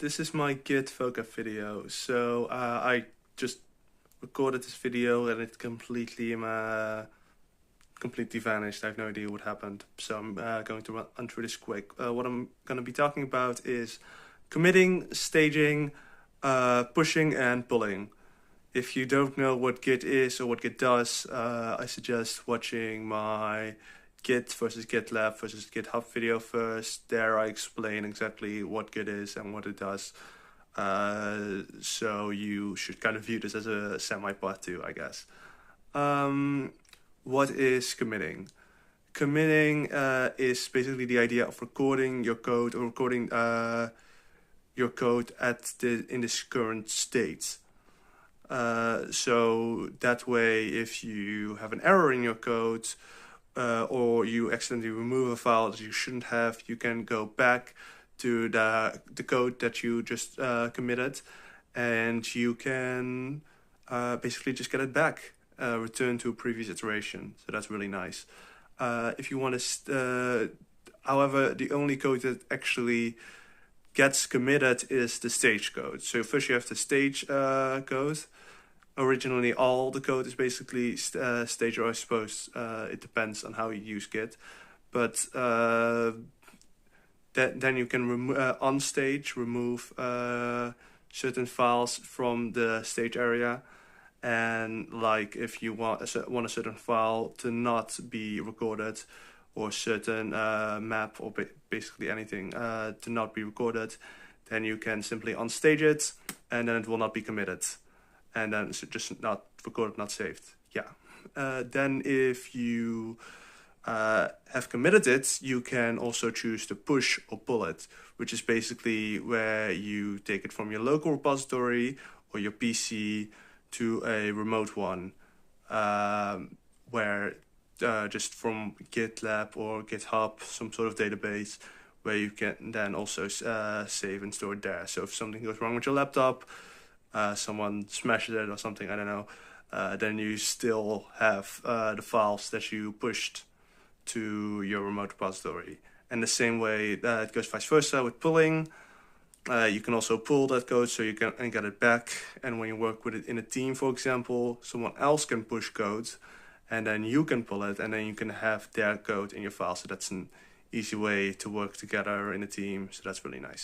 this is my Git vocab video. So I just recorded this video and it completely vanished. I have no idea what happened. So I'm going to run through this quick. What I'm going to be talking about is committing, staging, pushing, and pulling. If you don't know what Git is or what Git does, I suggest watching my Git versus GitLab versus GitHub video first. There I explain exactly what Git is and what it does. So you should kind of view this as a semi-part too, I guess. What is committing? Committing is basically the idea of recording your code or recording your code in this current state. So that way, if you have an error in your code or you accidentally remove a file that you shouldn't have, you can go back to the code that you just committed, and you can basically just get it back, return to a previous iteration. So that's really nice. If you want to, however, the only code that actually gets committed is the stage code. So first you have the stage code. Originally, all the code is basically stage, or I suppose it depends on how you use Git. But then you can on stage remove certain files from the stage area, and like if you want a certain file to not be recorded, or certain map, or basically anything to not be recorded, then you can simply unstage it, and then it will not be committed, and then it's just not recorded, not saved. Yeah. Then if you have committed it, you can also choose to push or pull it, which is basically where you take it from your local repository or your PC to a remote one, where just from GitLab or GitHub, some sort of database, where you can then also save and store it there. So if something goes wrong with your laptop, someone smashes it or something, I don't know, then you still have the files that you pushed to your remote repository. And the same way it goes vice versa with pulling. You can also pull that code so you can get it back. And when you work with it in a team, for example, someone else can push code, and then you can pull it, and then you can have their code in your file. So that's an easy way to work together in a team. So that's really nice.